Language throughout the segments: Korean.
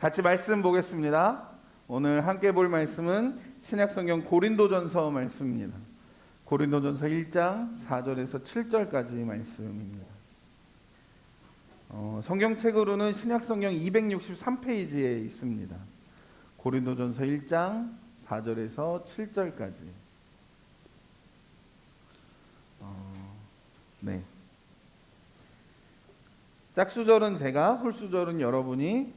같이 말씀 보겠습니다. 오늘 함께 볼 말씀은 신약성경 고린도전서 말씀입니다. 고린도전서 1장 4절에서 7절까지 말씀입니다. 성경책으로는 신약성경 263페이지에 있습니다. 고린도전서 1장 4절에서 7절까지. 네. 짝수절은 제가, 홀수절은 여러분이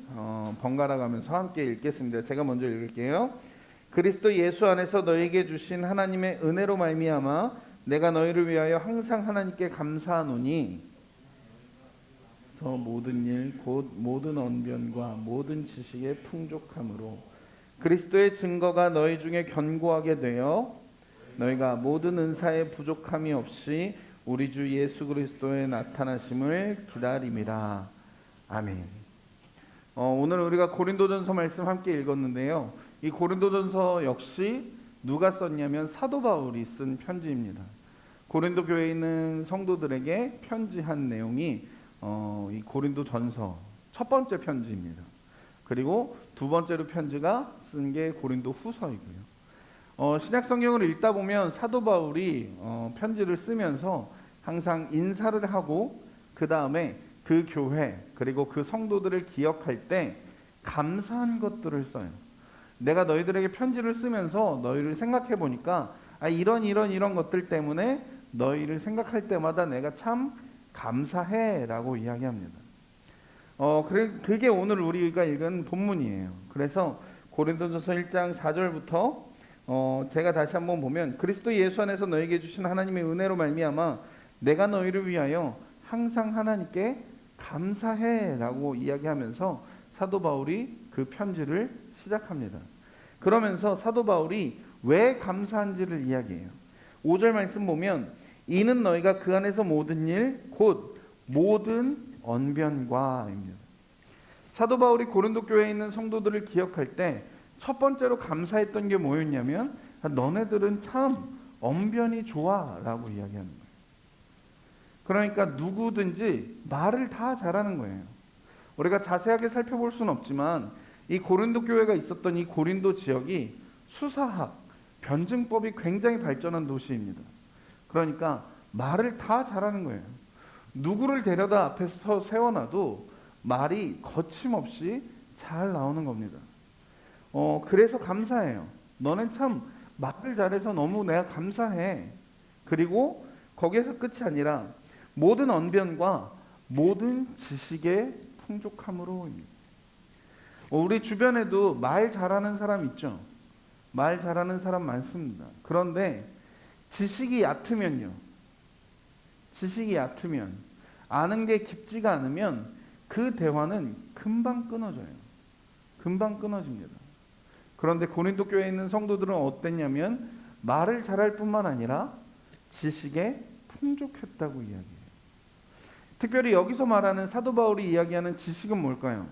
번갈아 가면서 함께 읽겠습니다. 제가 먼저 읽을게요. 그리스도 예수 안에서 너에게 주신 하나님의 은혜로 말미암아 내가 너희를 위하여 항상 하나님께 감사하노니 모든 일 곧 모든 언변과 모든 지식의 풍족함으로 그리스도의 증거가 너희 중에 견고하게 되어 너희가 모든 은사의 부족함이 없이 우리 주 예수 그리스도의 나타나심을 기다림이라. 아멘. 오늘 우리가 고린도전서 말씀 함께 읽었는데요. 이 고린도전서 역시 누가 썼냐면 사도 바울이 쓴 편지입니다. 고린도 교회에 있는 성도들에게 편지한 내용이 이 고린도전서 첫 번째 편지입니다. 그리고 두 번째로 편지가 쓴 게 고린도 후서이고요. 신약 성경을 읽다 보면 사도 바울이 편지를 쓰면서 항상 인사를 하고 그 다음에 그 교회 그리고 그 성도들을 기억할 때 감사한 것들을 써요. 내가 너희들에게 편지를 쓰면서 너희를 생각해 보니까 이런 것들 때문에 너희를 생각할 때마다 내가 참 감사해 라고 이야기합니다. 그게 오늘 우리가 읽은 본문이에요. 그래서 고린도전서 1장 4절부터 제가 다시 한번 보면 그리스도 예수 안에서 너에게 주신 하나님의 은혜로 말미암아 내가 너희를 위하여 항상 하나님께 감사해 라고 이야기하면서 사도 바울이 그 편지를 시작합니다. 그러면서 사도 바울이 왜 감사한지를 이야기해요. 5절 말씀 보면 이는 너희가 그 안에서 모든 일 곧 모든 언변과입니다. 사도 바울이 고린도 교회에 있는 성도들을 기억할 때 첫 번째로 감사했던 게 뭐였냐면 너네들은 참 언변이 좋아 라고 이야기하는 거예요. 그러니까 누구든지 말을 다 잘하는 거예요. 우리가 자세하게 살펴볼 수는 없지만 이 고린도 교회가 있었던 이 고린도 지역이 수사학, 변증법이 굉장히 발전한 도시입니다. 그러니까 말을 다 잘하는 거예요. 누구를 데려다 앞에서 세워놔도 말이 거침없이 잘 나오는 겁니다. 그래서 감사해요. 너는 참 말을 잘해서 너무 내가 감사해. 그리고 거기에서 끝이 아니라 모든 언변과 모든 지식의 풍족함으로입니다. 우리 주변에도 말 잘하는 사람 있죠. 말 잘하는 사람 많습니다. 그런데 지식이 얕으면요. 지식이 얕으면 아는 게 깊지가 않으면 그 대화는 금방 끊어져요. 금방 끊어집니다. 그런데 고린도 교회에 있는 성도들은 어땠냐면 말을 잘할 뿐만 아니라 지식에 풍족했다고 이야기해요. 특별히 여기서 말하는 사도 바울이 이야기하는 지식은 뭘까요?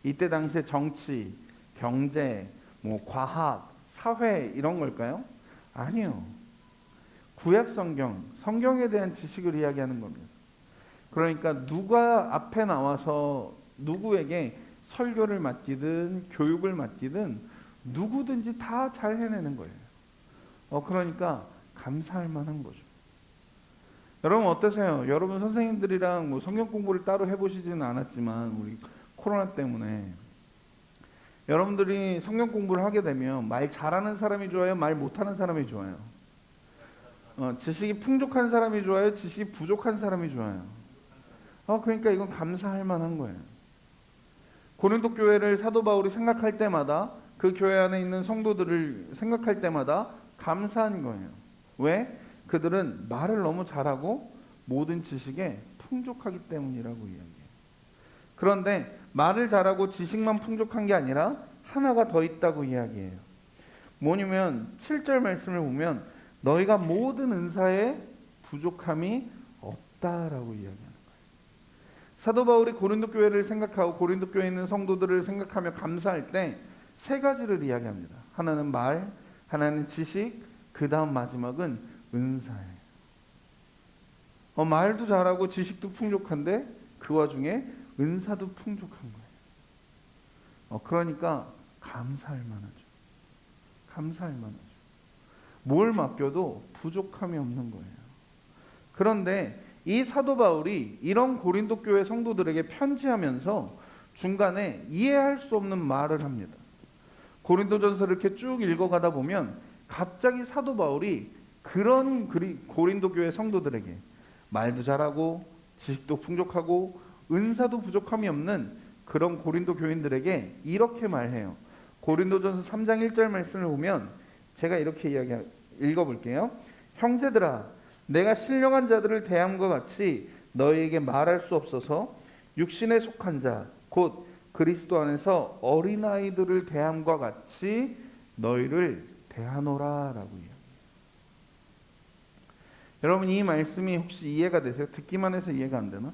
이때 당시에 정치, 경제, 과학, 사회 이런 걸까요? 아니요. 구약 성경, 성경에 대한 지식을 이야기하는 겁니다. 그러니까 누가 앞에 나와서 누구에게 설교를 맡기든 교육을 맡기든 누구든지 다 잘 해내는 거예요. 그러니까 감사할 만한 거죠. 여러분 어떠세요? 여러분 선생님들이랑 성경 공부를 따로 해보시지는 않았지만 우리 코로나 때문에 여러분들이 성경 공부를 하게 되면 말 잘하는 사람이 좋아요? 말 못하는 사람이 좋아요? 지식이 풍족한 사람이 좋아요? 지식이 부족한 사람이 좋아요? 그러니까 이건 감사할 만한 거예요. 고린도 교회를 사도 바울이 생각할 때마다 그 교회 안에 있는 성도들을 생각할 때마다 감사한 거예요. 왜? 그들은 말을 너무 잘하고 모든 지식에 풍족하기 때문이라고 이야기해요. 그런데 말을 잘하고 지식만 풍족한 게 아니라 하나가 더 있다고 이야기해요. 뭐냐면 7절 말씀을 보면 너희가 모든 은사에 부족함이 없다라고 이야기하는 거예요. 사도 바울이 고린도 교회를 생각하고 고린도 교회에 있는 성도들을 생각하며 감사할 때 세 가지를 이야기합니다. 하나는 말, 하나는 지식, 그 다음 마지막은 은사예요. 말도 잘하고 지식도 풍족한데 그 와중에 은사도 풍족한 거예요. 그러니까 감사할 만하죠. 감사할 만하죠. 뭘 맡겨도 부족함이 없는 거예요. 그런데 이 사도 바울이 이런 고린도 교회 성도들에게 편지하면서 중간에 이해할 수 없는 말을 합니다. 고린도전서를 이렇게 쭉 읽어가다 보면 갑자기 사도 바울이 그런 고린도 교회 성도들에게 말도 잘하고 지식도 풍족하고 은사도 부족함이 없는 그런 고린도 교인들에게 이렇게 말해요. 고린도전서 3장 1절 말씀을 보면 제가 이렇게 읽어볼게요. 형제들아, 내가 신령한 자들을 대함과 같이 너희에게 말할 수 없어서 육신에 속한 자, 곧 그리스도 안에서 어린아이들을 대함과 같이 너희를 대하노라라고 해요. 여러분, 이 말씀이 혹시 이해가 되세요? 듣기만 해서 이해가 안 되나?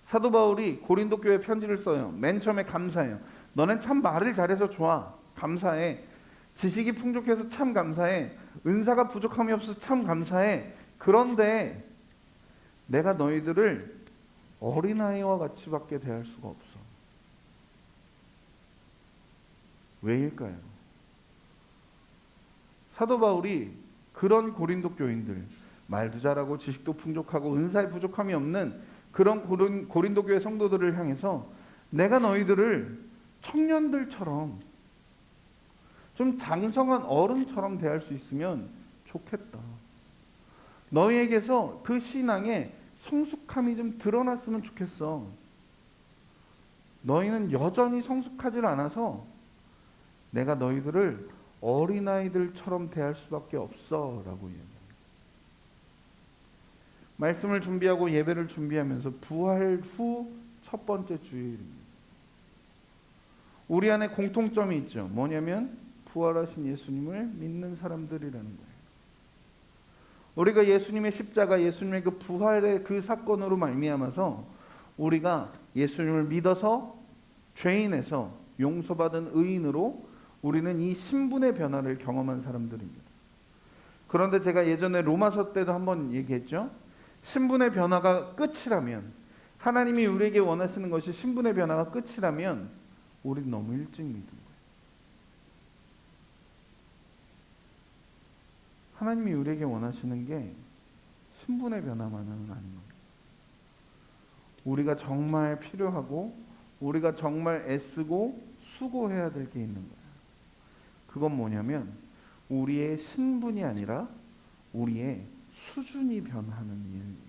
사도 바울이 고린도 교회 편지를 써요. 맨 처음에 감사해요. 너는 참 말을 잘해서 좋아. 감사해. 지식이 풍족해서 참 감사해. 은사가 부족함이 없어서 참 감사해. 그런데 내가 너희들을 어린아이와 같이밖에 대할 수가 없어. 왜일까요? 사도 바울이 그런 고린도 교인들, 말도 잘하고 지식도 풍족하고 은사에 부족함이 없는 그런 고린도 교회 성도들을 향해서 내가 너희들을 청년들처럼 좀 장성한 어른처럼 대할 수 있으면 좋겠다. 너희에게서 그 신앙의 성숙함이 좀 드러났으면 좋겠어. 너희는 여전히 성숙하지 않아서 내가 너희들을 어린아이들처럼 대할 수밖에 없어 라고 얘기합니다. 말씀을 준비하고 예배를 준비하면서 부활 후 첫 번째 주일입니다. 우리 안에 공통점이 있죠. 뭐냐면 부활하신 예수님을 믿는 사람들이라는 거예요. 우리가 예수님의 십자가, 예수님의 그 부활의 그 사건으로 말미암아서 우리가 예수님을 믿어서 죄인에서 용서받은 의인으로 우리는 이 신분의 변화를 경험한 사람들입니다. 그런데 제가 예전에 로마서 때도 한번 얘기했죠. 신분의 변화가 끝이라면, 하나님이 우리에게 원하시는 것이 신분의 변화가 끝이라면 우리는 너무 일찍 믿은 거예요. 하나님이 우리에게 원하시는 게 신분의 변화만은 아닌 겁니다. 우리가 정말 필요하고 우리가 정말 애쓰고 수고해야 될 게 있는 거예요. 그건 뭐냐면 우리의 신분이 아니라 우리의 수준이 변하는 일입니다.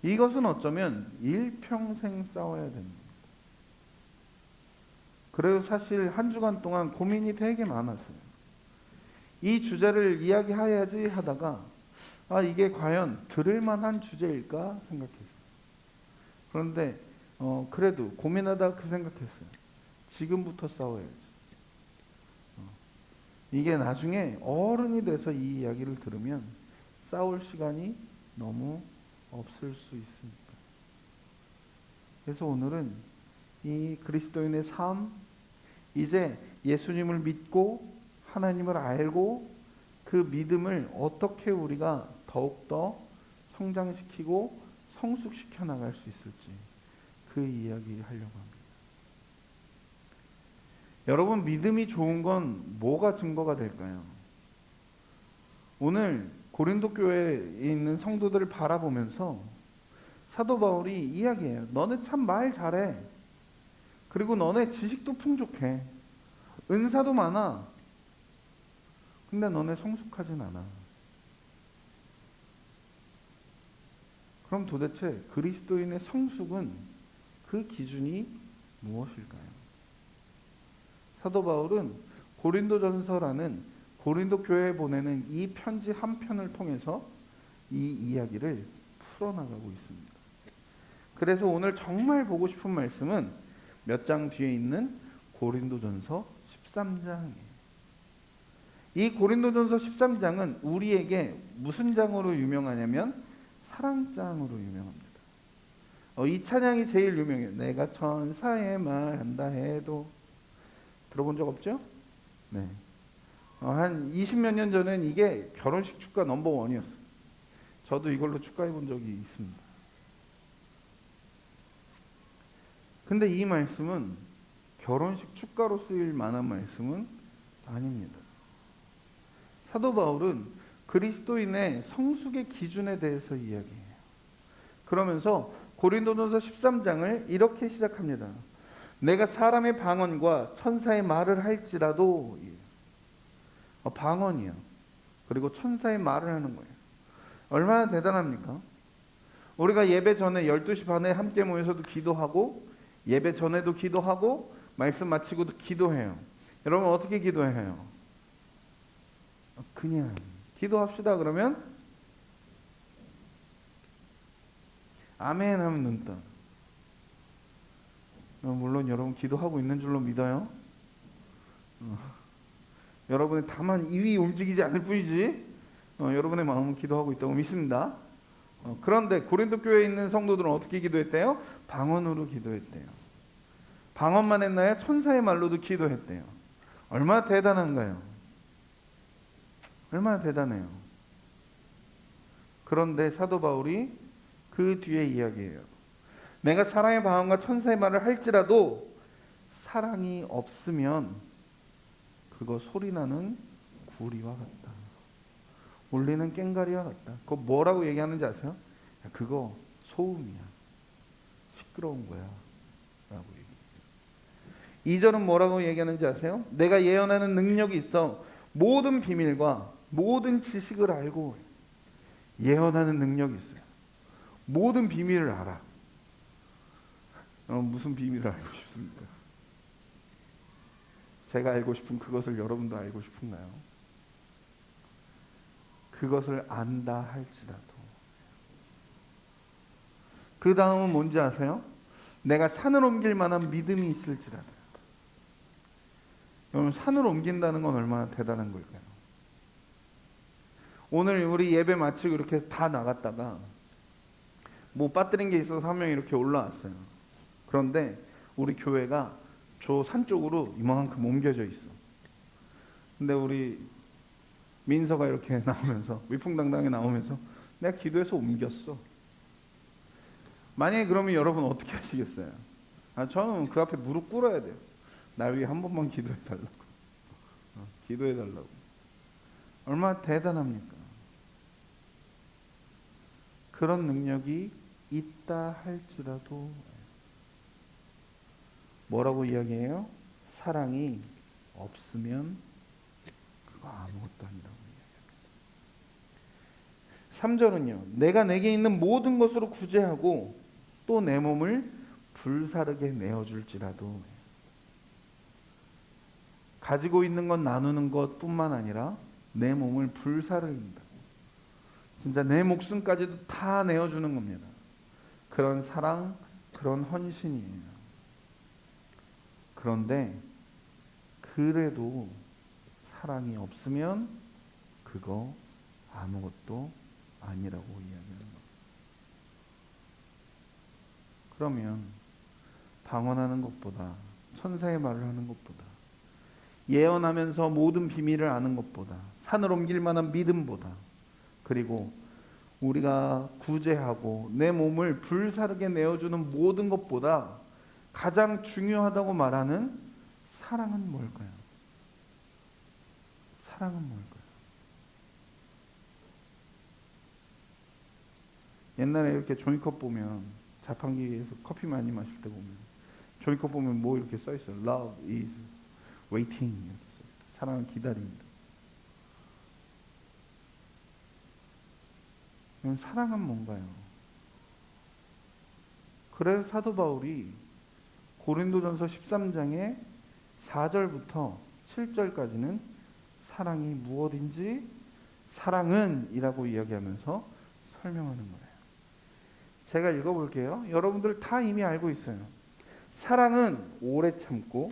이것은 어쩌면 일평생 싸워야 됩니다. 그래서 사실 한 주간 동안 고민이 되게 많았어요. 이 주제를 이야기해야지 하다가 이게 과연 들을 만한 주제일까 생각했어요. 그런데 그래도 고민하다가 그 생각했어요. 지금부터 싸워야지. 이게 나중에 어른이 돼서 이 이야기를 들으면 싸울 시간이 너무 없을 수 있으니까. 그래서 오늘은 이 그리스도인의 삶, 이제 예수님을 믿고 하나님을 알고 그 믿음을 어떻게 우리가 더욱더 성장시키고 성숙시켜 나갈 수 있을지 그 이야기 하려고 합니다. 여러분, 믿음이 좋은 건 뭐가 증거가 될까요? 오늘 고린도 교회에 있는 성도들을 바라보면서 사도 바울이 이야기해요. 너네 참 말 잘해. 그리고 너네 지식도 풍족해. 은사도 많아. 근데 너네 성숙하진 않아. 그럼 도대체 그리스도인의 성숙은 그 기준이 무엇일까요? 사도 바울은 고린도전서라는 고린도 교회에 보내는 이 편지 한 편을 통해서 이 이야기를 풀어나가고 있습니다. 그래서 오늘 정말 보고 싶은 말씀은 몇 장 뒤에 있는 고린도전서 13장이에요. 이 고린도전서 13장은 우리에게 무슨 장으로 유명하냐면 사랑장으로 유명합니다. 이 찬양이 제일 유명해요. 내가 천사의 말 한다 해도. 들어본 적 없죠? 네. 한 20몇 년 전엔 이게 결혼식 축가 넘버원이었어요. 저도 이걸로 축가해 본 적이 있습니다. 근데 이 말씀은 결혼식 축가로 쓰일 만한 말씀은 아닙니다. 사도 바울은 그리스도인의 성숙의 기준에 대해서 이야기해요. 그러면서 고린도전서 13장을 이렇게 시작합니다. 내가 사람의 방언과 천사의 말을 할지라도, 방언이요. 그리고 천사의 말을 하는 거예요. 얼마나 대단합니까? 우리가 예배 전에 12시 반에 함께 모여서도 기도하고, 예배 전에도 기도하고, 말씀 마치고도 기도해요. 여러분 어떻게 기도해요? 그냥 기도합시다 그러면 아멘 하면 눈 떠. 물론 여러분 기도하고 있는 줄로 믿어요. 여러분의 다만 입이 움직이지 않을 뿐이지 여러분의 마음은 기도하고 있다고 믿습니다. 그런데 고린도 교회에 있는 성도들은 어떻게 기도했대요? 방언으로 기도했대요. 방언만 했나요? 천사의 말로도 기도했대요. 얼마나 대단한가요? 얼마나 대단해요. 그런데 사도 바울이 그 뒤에 이야기해요. 내가 사랑의 방언과 천사의 말을 할지라도 사랑이 없으면 그거 소리나는 구리와 같다. 울리는 꽹과리와 같다. 그거 뭐라고 얘기하는지 아세요? 야, 그거 소음이야. 시끄러운 거야. 라고 얘기해요. 2절은 뭐라고 얘기하는지 아세요? 내가 예언하는 능력이 있어 모든 비밀과 모든 지식을 알고, 예언하는 능력이 있어요. 모든 비밀을 알아. 무슨 비밀을 알고 싶습니까? 제가 알고 싶은 그것을 여러분도 알고 싶은가요? 그것을 안다 할지라도. 그 다음은 뭔지 아세요? 내가 산을 옮길 만한 믿음이 있을지라도. 여러분 산을 옮긴다는 건 얼마나 대단한 걸까요? 오늘 우리 예배 마치고 이렇게 다 나갔다가 뭐 빠뜨린 게 있어서 한 명이 이렇게 올라왔어요. 그런데 우리 교회가 저 산 쪽으로 이만큼 옮겨져 있어. 근데 우리 민서가 이렇게 나오면서 위풍당당하게 나오면서 내가 기도해서 옮겼어. 만약에 그러면 여러분 어떻게 하시겠어요? 저는 그 앞에 무릎 꿇어야 돼요. 날 위해 한 번만 기도해 달라고. 기도해 달라고. 얼마나 대단합니까? 그런 능력이 있다 할지라도 뭐라고 이야기해요? 사랑이 없으면 그거 아무것도 아니라고 이야기합니다. 3절은요. 내가 내게 있는 모든 것으로 구제하고 또 내 몸을 불사르게 내어줄지라도. 가지고 있는 건 나누는 것뿐만 아니라 내 몸을 불사른다. 진짜 내 목숨까지도 다 내어주는 겁니다. 그런 사랑, 그런 헌신이에요. 그런데 그래도 사랑이 없으면 그거 아무것도 아니라고 이야기하는 거예요. 그러면 방언하는 것보다, 천사의 말을 하는 것보다, 예언하면서 모든 비밀을 아는 것보다, 산을 옮길 만한 믿음보다, 그리고 우리가 구제하고 내 몸을 불사르게 내어주는 모든 것보다 가장 중요하다고 말하는 사랑은 뭘까요? 사랑은 뭘까요? 옛날에 이렇게 종이컵 보면, 자판기에서 커피 많이 마실 때 보면 종이컵 보면 뭐 이렇게 써 있어요. Love is waiting. 이렇게 써 있어요. 사랑은 기다립니다. 그럼 사랑은 뭔가요? 그래서 사도 바울이 고린도전서 13장의 4절부터 7절까지는 사랑이 무엇인지 사랑은 이라고 이야기하면서 설명하는 거예요. 제가 읽어볼게요. 여러분들 다 이미 알고 있어요. 사랑은 오래 참고,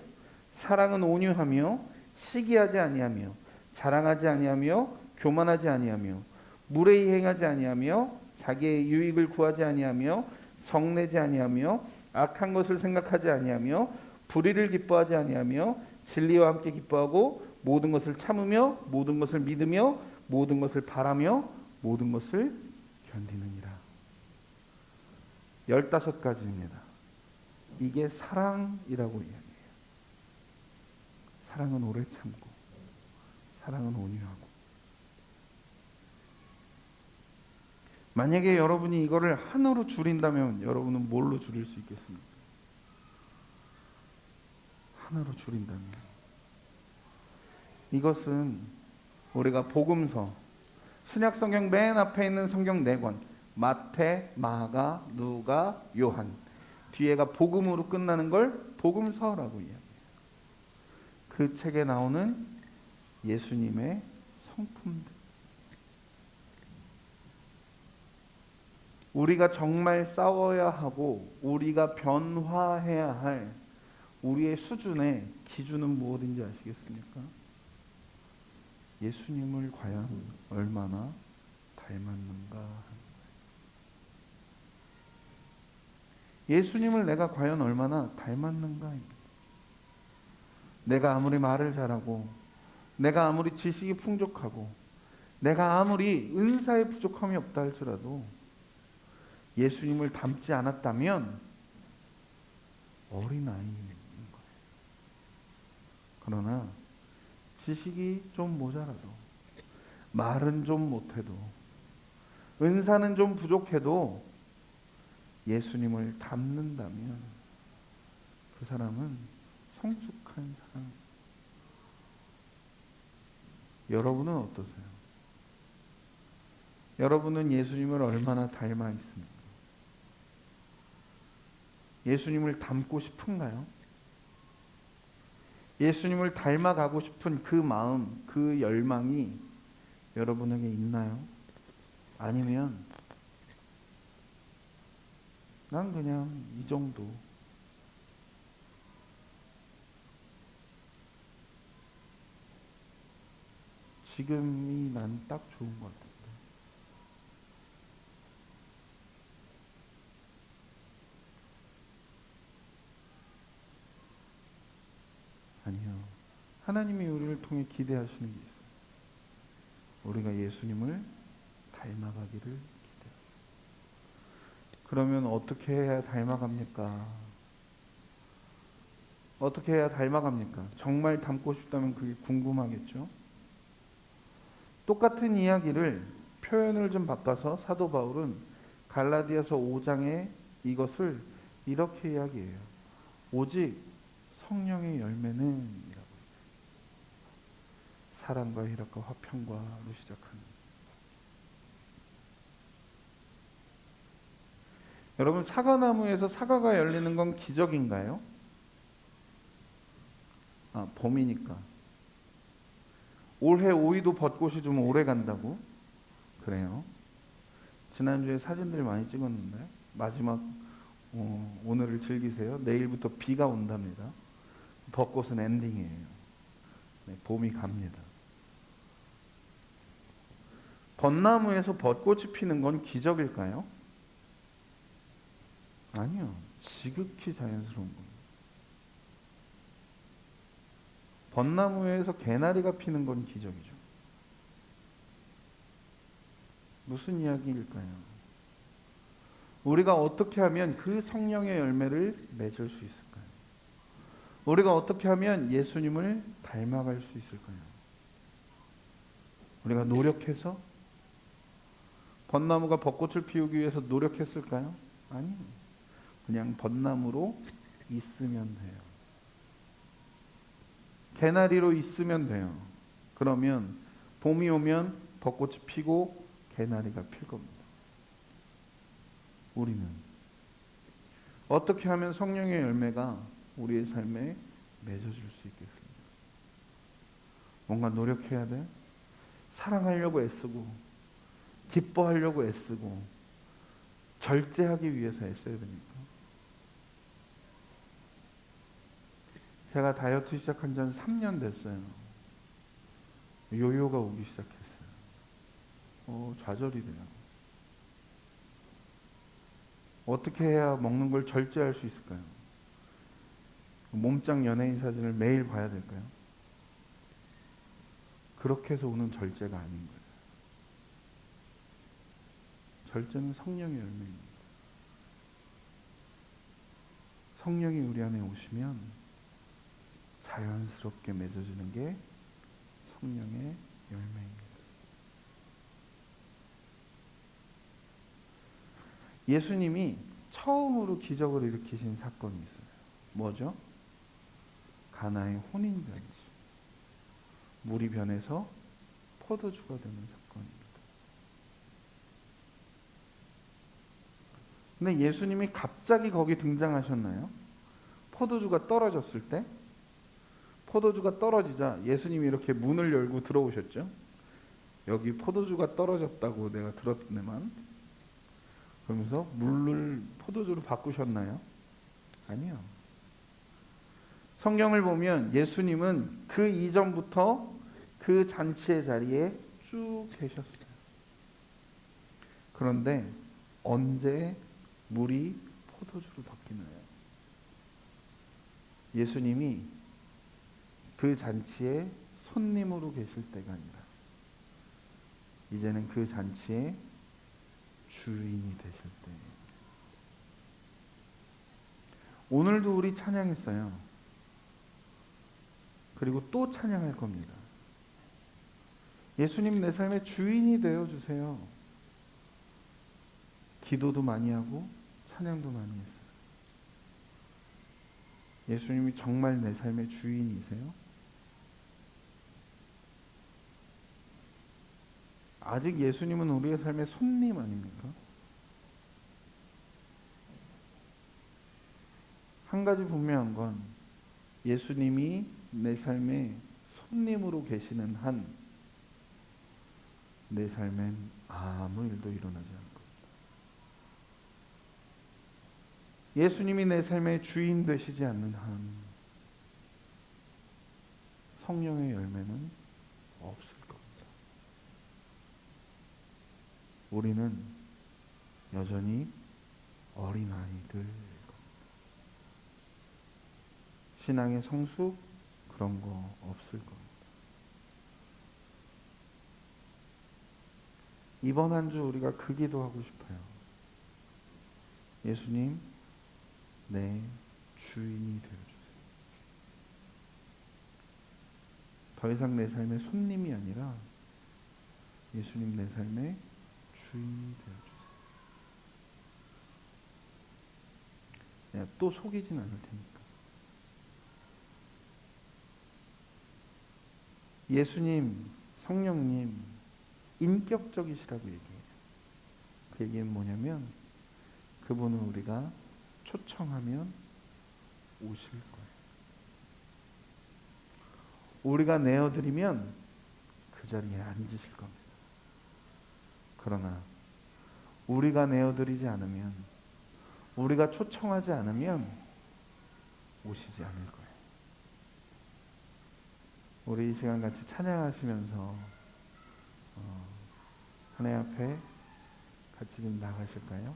사랑은 온유하며, 시기하지 아니하며, 자랑하지 아니하며, 교만하지 아니하며, 무례히 행하지 아니하며, 자기의 유익을 구하지 아니하며, 성내지 아니하며, 악한 것을 생각하지 아니하며, 불의를 기뻐하지 아니하며, 진리와 함께 기뻐하고, 모든 것을 참으며, 모든 것을 믿으며, 모든 것을 바라며, 모든 것을 견디느니라. 15가지입니다. 이게 사랑이라고 이야기해요. 사랑은 오래 참고, 사랑은 온유하고. 만약에 여러분이 이거를 하나로 줄인다면 여러분은 뭘로 줄일 수 있겠습니까? 하나로 줄인다면. 이것은 우리가 복음서, 신약 성경 맨 앞에 있는 성경 4권, 마태, 마가, 누가, 요한, 뒤에가 복음으로 끝나는 걸 복음서라고 이야기해요. 그 책에 나오는 예수님의 성품들. 우리가 정말 싸워야 하고 우리가 변화해야 할 우리의 수준의 기준은 무엇인지 아시겠습니까? 예수님을 과연 얼마나 닮았는가 하는 거예요. 예수님을 내가 과연 얼마나 닮았는가입니다. 내가 아무리 말을 잘하고, 내가 아무리 지식이 풍족하고, 내가 아무리 은사의 부족함이 없다 할지라도 예수님을 닮지 않았다면 어린아이인 거예요. 그러나 지식이 좀 모자라도, 말은 좀 못해도, 은사는 좀 부족해도 예수님을 닮는다면 그 사람은 성숙한 사람. 여러분은 어떠세요? 여러분은 예수님을 얼마나 닮아 있습니까? 예수님을 닮고 싶은가요? 예수님을 닮아가고 싶은 그 마음, 그 열망이 여러분에게 있나요? 아니면 난 그냥 이 정도, 지금이 난 딱 좋은 것 같은데. 아니요. 하나님이 우리를 통해 기대하시는 게 있어요. 우리가 예수님을 닮아가기를 기대해요. 그러면 어떻게 해야 닮아갑니까? 어떻게 해야 닮아갑니까? 정말 닮고 싶다면 그게 궁금하겠죠? 똑같은 이야기를 표현을 좀 바꿔서 사도 바울은 갈라디아서 5장에 이것을 이렇게 이야기해요. 오직 성령의 열매는 이라고. 사랑과 희락과 화평과로 시작하는. 여러분, 사과나무에서 사과가 열리는 건 기적인가요? 봄이니까. 올해 오이도 벚꽃이 좀 오래 간다고? 그래요. 지난주에 사진들 많이 찍었는데 마지막 오늘을 즐기세요. 내일부터 비가 온답니다. 벚꽃은 엔딩이에요. 네, 봄이 갑니다. 벚나무에서 벚꽃이 피는 건 기적일까요? 아니요. 지극히 자연스러운 겁니다. 벚나무에서 개나리가 피는 건 기적이죠. 무슨 이야기일까요? 우리가 어떻게 하면 그 성령의 열매를 맺을 수 있을까요? 우리가 어떻게 하면 예수님을 닮아갈 수 있을까요? 우리가 노력해서 벚나무가 벚꽃을 피우기 위해서 노력했을까요? 아니요. 그냥 벚나무로 있으면 돼요. 개나리로 있으면 돼요. 그러면 봄이 오면 벚꽃이 피고 개나리가 필 겁니다. 우리는 어떻게 하면 성령의 열매가 우리의 삶에 맺어질 수 있겠습니까? 뭔가 노력해야 돼? 사랑하려고 애쓰고 기뻐하려고 애쓰고 절제하기 위해서 애써야 됩니까? 제가 다이어트 시작한 지 한 3년 됐어요. 요요가 오기 시작했어요. 좌절이 돼요. 어떻게 해야 먹는 걸 절제할 수 있을까요? 몸짱 연예인 사진을 매일 봐야 될까요? 그렇게 해서 오는 절제가 아닌 거예요. 절제는 성령의 열매입니다. 성령이 우리 안에 오시면 자연스럽게 맺어지는 게 성령의 열매입니다. 예수님이 처음으로 기적을 일으키신 사건이 있어요. 뭐죠? 가나의 혼인잔치. 물이 변해서 포도주가 되는 사건입니다. 근데 예수님이 갑자기 거기 등장하셨나요? 포도주가 떨어졌을 때, 포도주가 떨어지자 예수님이 이렇게 문을 열고 들어오셨죠. 여기 포도주가 떨어졌다고 내가 들었네만. 그러면서 물을 포도주로 바꾸셨나요? 아니요. 성경을 보면 예수님은 그 이전부터 그 잔치의 자리에 쭉 계셨어요. 그런데 언제 물이 포도주로 바뀌나요? 예수님이 그 잔치에 손님으로 계실 때가 아니라 이제는 그 잔치의 주인이 되실 때. 오늘도 우리 찬양했어요. 그리고 또 찬양할 겁니다. 예수님 내 삶의 주인이 되어주세요. 기도도 많이 하고 찬양도 많이 했어요. 예수님이 정말 내 삶의 주인이세요? 아직 예수님은 우리의 삶의 손님 아닙니까? 한 가지 분명한 건 예수님이 내 삶의 손님으로 계시는 한 내 삶엔 아무 일도 일어나지 않을 겁니다. 예수님이 내 삶의 주인 되시지 않는 한 성령의 열매는 없을 겁니다. 우리는 여전히 어린아이들 겁니다. 신앙의 성숙 그런 거 없을 겁니다. 이번 한 주 우리가 그 기도하고 싶어요. 예수님, 내 주인이 되어주세요. 더 이상 내 삶의 손님이 아니라 예수님 내 삶의 주인이 되어주세요. 내가 또 속이진 않을 테니까. 예수님, 성령님 인격적이시라고 얘기해요. 그 얘기는 뭐냐면 그분은 우리가 초청하면 오실 거예요. 우리가 내어드리면 그 자리에 앉으실 겁니다. 그러나 우리가 내어드리지 않으면, 우리가 초청하지 않으면 오시지 않을 거예요. 우리 이 시간 같이 찬양하시면서 하나님 앞에 같이 좀 나가실까요?